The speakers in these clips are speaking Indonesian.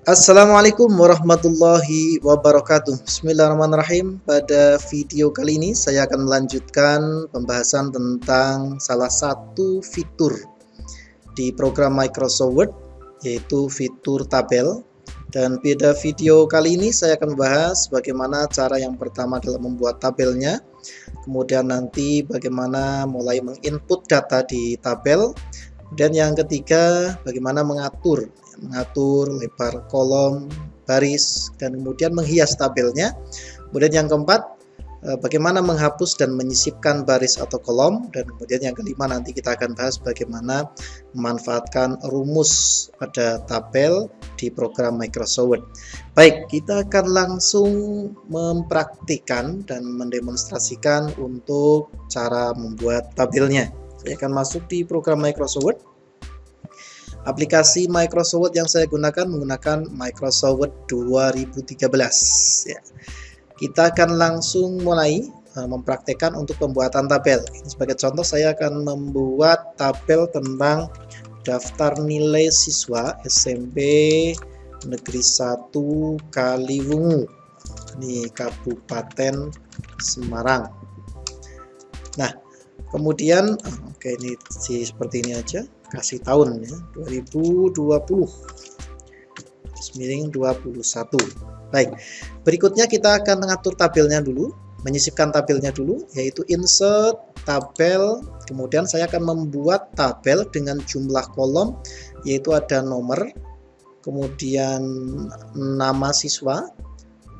Assalamualaikum warahmatullahi wabarakatuh. Bismillahirrahmanirrahim. Pada video kali ini saya akan melanjutkan pembahasan tentang salah satu fitur di program Microsoft Word, yaitu fitur tabel. Dan pada video kali ini saya akan membahas bagaimana cara yang pertama dalam membuat tabelnya, kemudian nanti bagaimana mulai menginput data di tabel, dan yang ketiga bagaimana mengatur lebar kolom, baris, dan kemudian menghias tabelnya. Kemudian yang keempat, bagaimana menghapus dan menyisipkan baris atau kolom. Dan kemudian yang kelima, nanti kita akan bahas bagaimana memanfaatkan rumus pada tabel di program Microsoft Word. Baik, kita akan langsung mempraktikkan dan mendemonstrasikan untuk cara membuat tabelnya. Saya akan masuk di program Microsoft Word. Aplikasi Microsoft Word yang saya gunakan menggunakan Microsoft Word 2013 ya. Kita akan langsung mulai mempraktekkan untuk pembuatan tabel. Sebagai contoh, saya akan membuat tabel tentang daftar nilai siswa SMP Negeri 1 Kaliwungu, ini Kabupaten Semarang. Nah, kemudian ini seperti ini aja, kasih tahun ya, 2020 miring 21. Baik, berikutnya kita akan mengatur tabelnya dulu, menyisipkan tabelnya dulu, yaitu insert tabel. Kemudian saya akan membuat tabel dengan jumlah kolom, yaitu ada nomor, kemudian nama siswa,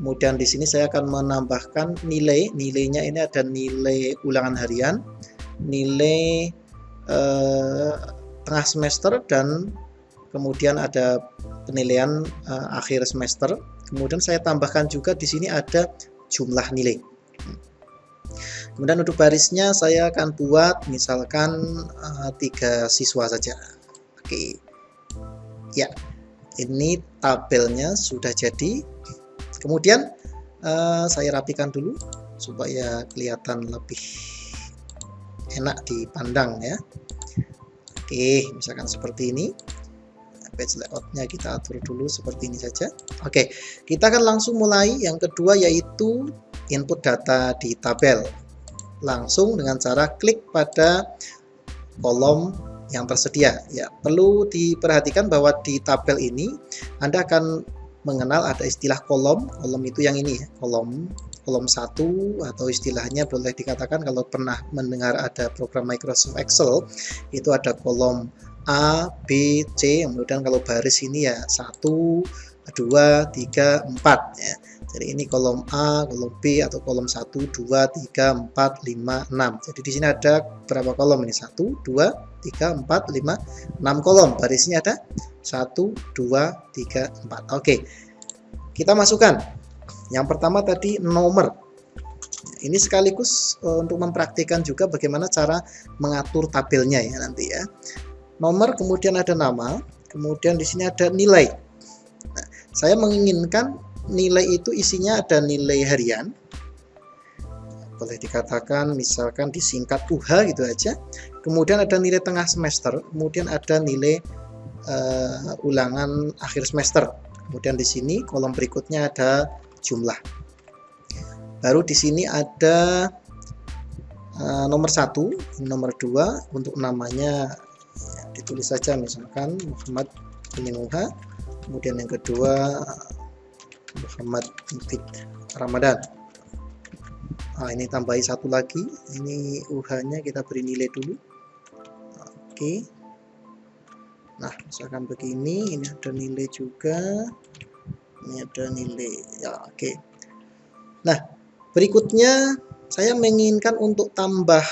kemudian di sini saya akan menambahkan nilainya ini ada nilai ulangan harian, nilai tengah semester, dan kemudian ada penilaian akhir semester. Kemudian saya tambahkan juga di sini ada jumlah nilai. Kemudian untuk barisnya saya akan buat misalkan 3 siswa saja. Oke. Ya. Ini tabelnya sudah jadi. Kemudian saya rapikan dulu supaya kelihatan lebih enak dipandang ya. Oke, misalkan seperti ini. Page layoutnya kita atur dulu seperti ini saja. Oke, kita akan langsung mulai. Yang kedua yaitu input data di tabel. Langsung dengan cara klik pada kolom yang tersedia. Ya, perlu diperhatikan bahwa di tabel ini Anda akan mengenal ada istilah kolom. Kolom itu yang ini ya, kolom 1, atau istilahnya boleh dikatakan kalau pernah mendengar ada program Microsoft Excel, itu ada kolom A, B, C, kemudian kalau baris ini ya 1, 2, 3, 4 ya. Jadi ini kolom A, kolom B, atau kolom 1, 2, 3, 4, 5, 6. Jadi di sini ada berapa kolom ini? 1, 2, 3, 4, 5, 6 kolom. Barisnya ada 1, 2, 3, 4. Oke. Kita masukkan. Yang pertama tadi nomor. Ini sekaligus untuk mempraktikkan juga bagaimana cara mengatur tabelnya ya nanti ya. Nomor, kemudian ada nama, kemudian di sini ada nilai. Nah, saya menginginkan nilai itu isinya ada nilai harian. Boleh dikatakan misalkan disingkat UH gitu aja. Kemudian ada nilai tengah semester, kemudian ada nilai ulangan akhir semester. Kemudian di sini kolom berikutnya ada jumlah. Baru di sini ada nomor 1, nomor 2, untuk namanya ya, ditulis saja misalkan Muhammad Peninguha. Kemudian yang kedua Muhammad Mufid Ramadan. Ini tambahi 1 lagi, ini UH-nya kita beri nilai dulu. Oke. Nah, misalkan begini, ini ada nilai juga. Ini ada nilai ya, oke. Nah, berikutnya saya menginginkan untuk tambah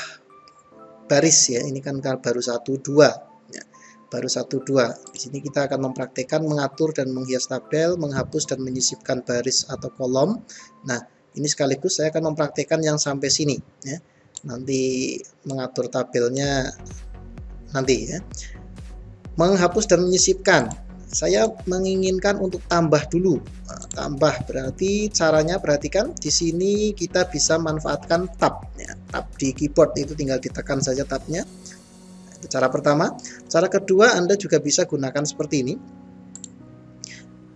baris ya. Ini kan baru 1, 2 ya. Baru 1, 2. Di sini kita akan mempraktekkan mengatur dan menghias tabel, menghapus dan menyisipkan baris atau kolom. Nah, ini sekaligus saya akan mempraktekkan yang sampai sini ya. Nanti mengatur tabelnya nanti ya. Menghapus dan menyisipkan. Saya menginginkan untuk tambah dulu. Nah, tambah berarti caranya perhatikan di sini kita bisa manfaatkan tab ya. Tab di keyboard itu tinggal ditekan saja tabnya. Itu cara pertama. Cara kedua, Anda juga bisa gunakan seperti ini.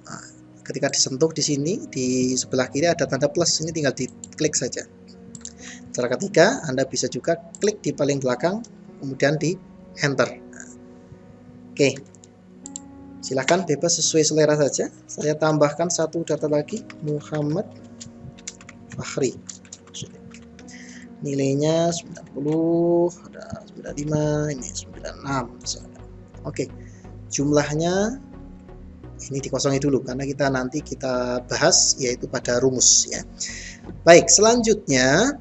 Nah, ketika disentuh di sini di sebelah kiri ada tanda plus, ini tinggal diklik saja. Cara ketiga, Anda bisa juga klik di paling belakang kemudian di enter. Oke, silahkan bebas sesuai selera saja. Saya tambahkan satu data lagi, Muhammad Fakhri, nilainya 90, ada 95, ini 96 misalnya. Oke, jumlahnya ini dikosongi dulu karena nanti kita bahas yaitu pada rumus ya. Baik, selanjutnya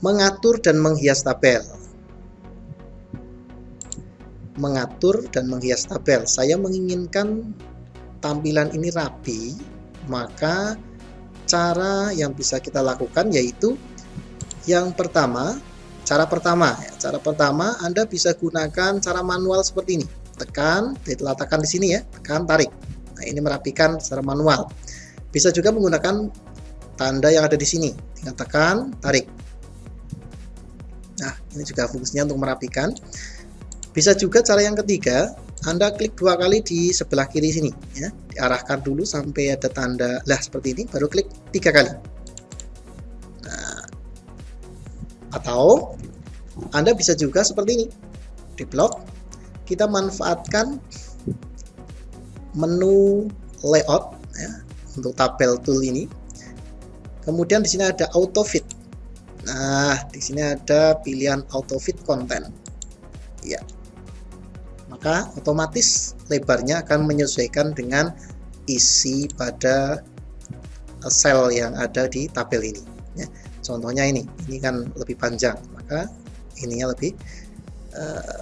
mengatur dan menghias tabel. Mengatur dan menghias tabel. Saya menginginkan tampilan ini rapi, maka cara yang bisa kita lakukan yaitu yang pertama, cara pertama Anda bisa gunakan cara manual seperti ini. Tekan, diletakkan di sini ya, tekan, tarik. Nah, ini merapikan secara manual. Bisa juga menggunakan tanda yang ada di sini, tinggal tekan, tarik. Nah, ini juga fungsinya untuk merapikan. Bisa juga cara yang ketiga, Anda klik 2 kali di sebelah kiri sini ya, diarahkan dulu sampai ada tanda lah seperti ini, baru klik 3 kali. Nah, atau Anda bisa juga seperti ini, di blok kita manfaatkan menu layout ya, untuk tabel tool ini. Kemudian di sini ada auto fit. Nah, di sini ada pilihan auto fit content. Ya. Maka otomatis lebarnya akan menyesuaikan dengan isi pada sel yang ada di tabel ini ya. Contohnya ini kan lebih panjang, maka ininya lebih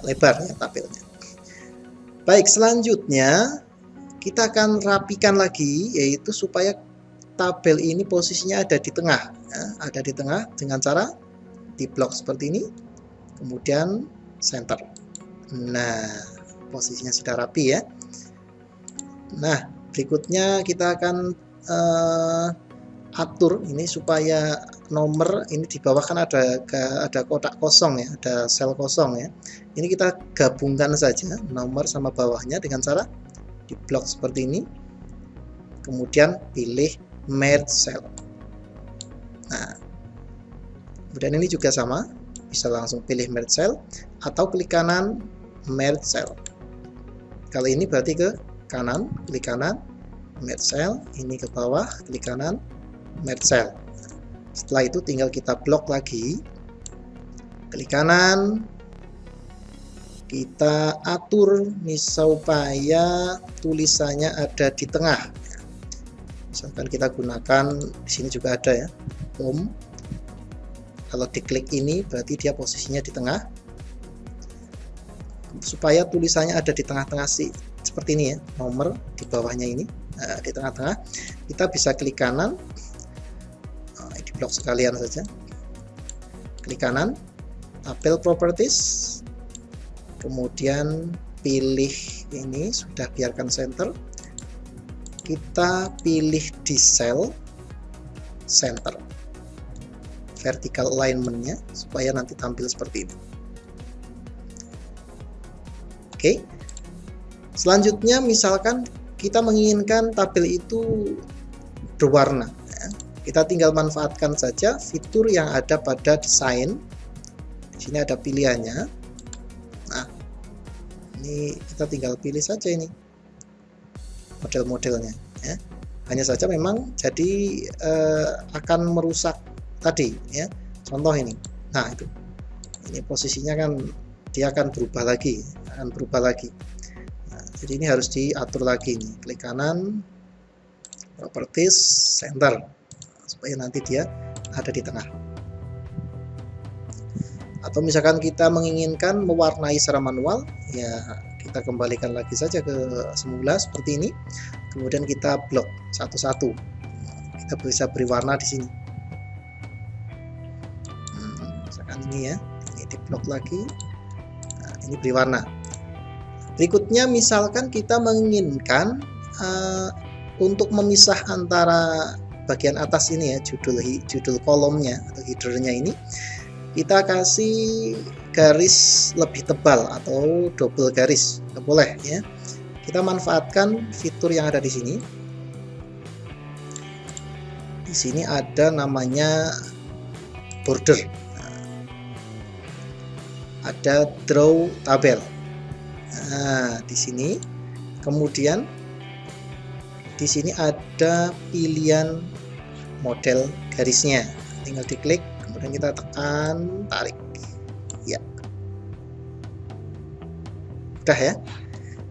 lebar ya tabelnya. Baik, selanjutnya kita akan rapikan lagi, yaitu supaya tabel ini posisinya ada di tengah ya, ada di tengah dengan cara di blok seperti ini, kemudian center. Nah, posisinya sudah rapi ya. Nah, berikutnya kita akan atur ini supaya nomor ini di bawah kan ada kotak kosong ya, ada sel kosong ya. Ini kita gabungkan saja nomor sama bawahnya dengan cara di blok seperti ini, kemudian pilih merge cell. Nah, kemudian ini juga sama, bisa langsung pilih merge cell atau klik kanan merge cell. Kali ini berarti ke kanan, klik kanan merge cell, ini ke bawah, klik kanan merge cell. Setelah itu tinggal kita blok lagi, klik kanan, kita atur supaya tulisannya ada di tengah. Misalkan kita gunakan di sini juga ada ya, home. Kalau diklik ini berarti dia posisinya di tengah. Supaya tulisannya ada di tengah-tengah sih, seperti ini ya, nomor di bawahnya ini, di tengah-tengah. Kita bisa klik kanan, di blok sekalian saja. Klik kanan, tabel properties. Kemudian pilih ini, sudah biarkan center, kita pilih di cell center, vertical alignment-nya supaya nanti tampil seperti ini. Oke, selanjutnya misalkan kita menginginkan tabel itu berwarna ya. Kita tinggal manfaatkan saja fitur yang ada pada desain. Di sini ada pilihannya. Nah, ini kita tinggal pilih saja ini model-modelnya ya. Hanya saja memang jadi akan merusak tadi ya. Contoh ini. Nah, itu. Ini posisinya kan dia akan berubah lagi, Nah, jadi ini harus diatur lagi nih. Klik kanan, properties, center, supaya nanti dia ada di tengah. Atau misalkan kita menginginkan mewarnai secara manual, ya kita kembalikan lagi saja ke semula seperti ini. Kemudian kita blok satu-satu. Kita bisa beri warna di sini. Misalkan ini ya, ini di blok lagi. Nah, ini beri warna. Berikutnya misalkan kita menginginkan untuk memisah antara bagian atas ini ya, judul kolomnya atau headernya ini, kita kasih garis lebih tebal atau double garis, boleh ya. kita manfaatkan fitur yang ada di sini. Di sini ada namanya border, ada draw tabel. Nah, di sini kemudian di sini ada pilihan model garisnya, tinggal diklik, kemudian kita tekan, tarik, ya, udah ya.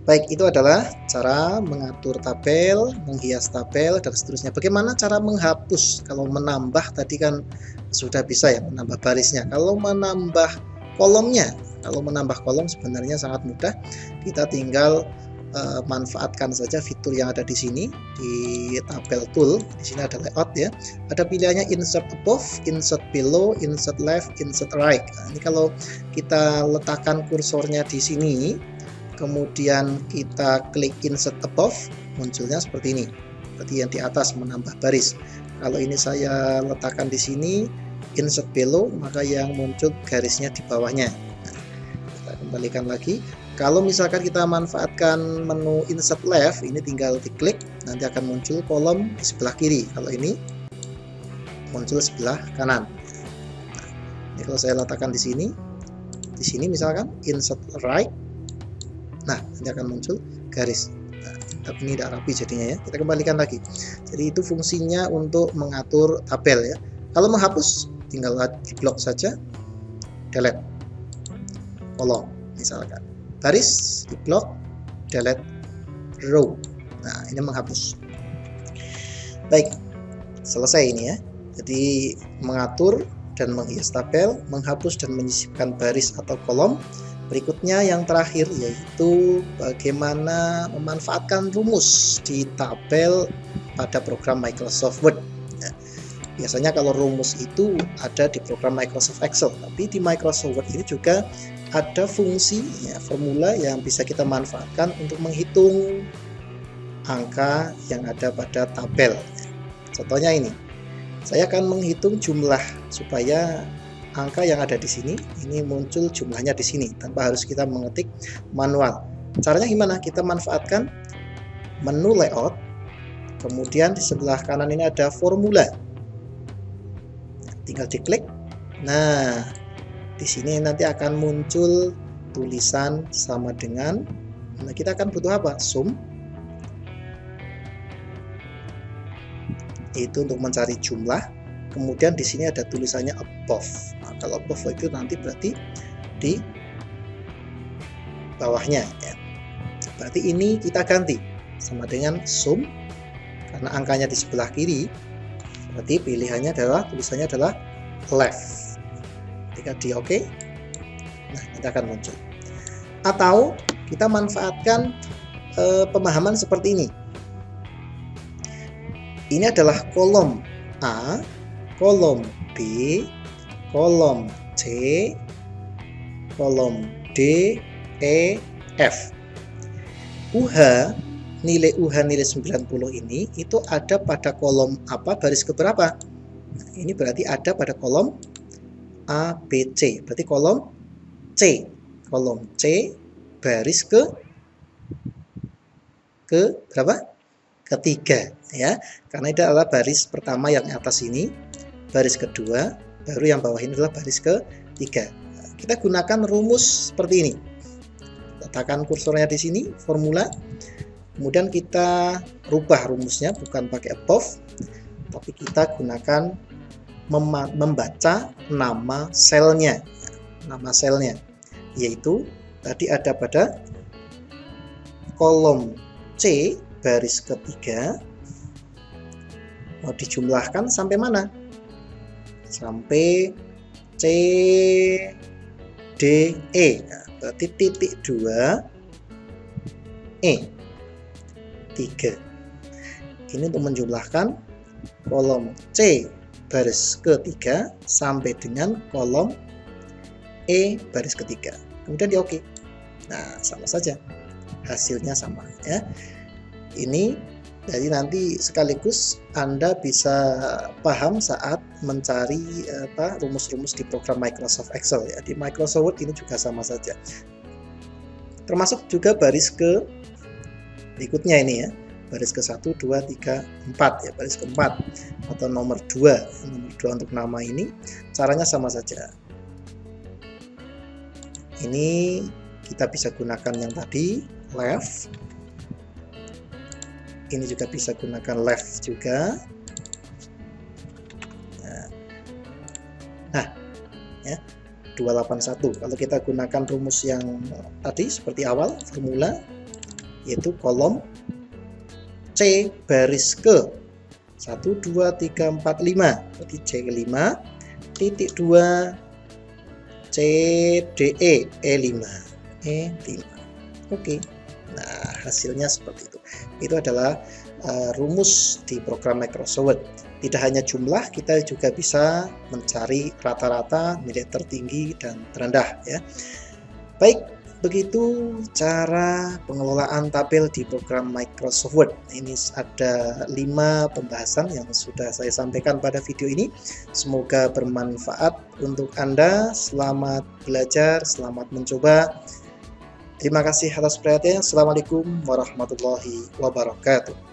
Baik, itu adalah cara mengatur tabel, menghias tabel, dan seterusnya. Bagaimana cara menghapus? Kalau menambah tadi kan sudah bisa ya, menambah barisnya. Kalau menambah kolomnya, kalau menambah kolom sebenarnya sangat mudah. Kita tinggal manfaatkan saja fitur yang ada di sini di tabel tool. Di sini ada layout ya. Ada pilihannya insert above, insert below, insert left, insert right. Nah, ini kalau kita letakkan kursornya di sini, kemudian kita klik insert above, munculnya seperti ini. Berarti yang di atas menambah baris. Kalau ini saya letakkan di sini insert below, maka yang muncul garisnya di bawahnya. Nah, kita kembalikan lagi. Kalau misalkan kita manfaatkan menu insert left, ini tinggal diklik, nanti akan muncul kolom di sebelah kiri. Kalau ini muncul sebelah kanan. Nah, ini kalau saya letakkan di sini misalkan insert right, nah nanti akan muncul garis. Nah, tapi ini tidak rapi jadinya ya. Kita kembalikan lagi. Jadi itu fungsinya untuk mengatur tabel ya. Kalau menghapus, tinggal di blok saja, delete kolom misalkan. Baris di blok, delete row. Nah, ini menghapus. Baik, selesai ini ya. Jadi mengatur dan menghias tabel, menghapus dan menyisipkan baris atau kolom. Berikutnya yang terakhir yaitu bagaimana memanfaatkan rumus di tabel pada program Microsoft Word. Ya, biasanya kalau rumus itu ada di program Microsoft Excel, tapi di Microsoft Word ini juga ada fungsi ya, formula yang bisa kita manfaatkan untuk menghitung angka yang ada pada tabel. Contohnya ini, saya akan menghitung jumlah supaya angka yang ada di sini ini muncul jumlahnya di sini tanpa harus kita mengetik manual. Caranya gimana? Kita manfaatkan menu layout, kemudian di sebelah kanan ini ada formula. Tinggal diklik. Nah, di sini nanti akan muncul tulisan sama dengan, nah kita akan butuh apa? Sum. Itu untuk mencari jumlah. Kemudian di sini ada tulisannya above. Nah, kalau above itu nanti berarti di bawahnya ya. Berarti ini kita ganti sama dengan sum, karena angkanya di sebelah kiri. Berarti pilihannya adalah, tulisannya adalah left. Ketika di OK, nah nanti akan muncul. Atau kita manfaatkan pemahaman seperti ini. Ini adalah kolom A, kolom B, kolom C, kolom D, E, F. Nilai UH nilai 90 ini itu ada pada kolom apa, baris keberapa? Nah, ini berarti ada pada kolom A, B, C. Berarti kolom C. Kolom C baris ke berapa? Ketiga ya. Karena itu adalah baris pertama yang atas ini, baris kedua, baru yang bawah ini adalah baris ketiga. Nah, kita gunakan rumus seperti ini. Letakkan kursornya di sini, formula. Kemudian kita rubah rumusnya, bukan pakai above, tapi kita gunakan membaca nama selnya. Nama selnya yaitu tadi ada pada kolom C baris ketiga, mau dijumlahkan sampai mana? Sampai C D E. Nah, berarti titik 2 E 3. Ini untuk menjumlahkan kolom C baris ketiga sampai dengan kolom E baris ketiga. Kemudian di OK. Nah, sama saja. Hasilnya sama ya. Ini jadi nanti sekaligus Anda bisa paham saat mencari rumus-rumus di program Microsoft Excel ya. Di Microsoft Word ini juga sama saja. Termasuk juga baris berikutnya ini ya, baris ke 1, 2, 3, 4 ya, baris keempat, atau nomor 2 untuk nama ini. Caranya sama saja. Ini kita bisa gunakan yang tadi, left. Ini juga bisa gunakan left juga. Nah, ya, 281. Kalau kita gunakan rumus yang tadi seperti awal, formula, yaitu kolom C baris ke 1, 2, 3, 4, 5. Berarti C ke 5, titik 2, C, D, E5. E5. Oke. Nah, hasilnya seperti itu. Itu adalah rumus di program Microsoft Word. Tidak hanya jumlah, kita juga bisa mencari rata-rata, nilai tertinggi dan terendah ya. Baik, begitu cara pengelolaan tabel di program Microsoft Word. Ini ada 5 pembahasan yang sudah saya sampaikan pada video ini. Semoga bermanfaat untuk Anda. Selamat belajar, selamat mencoba. Terima kasih atas perhatiannya. Assalamualaikum warahmatullahi wabarakatuh.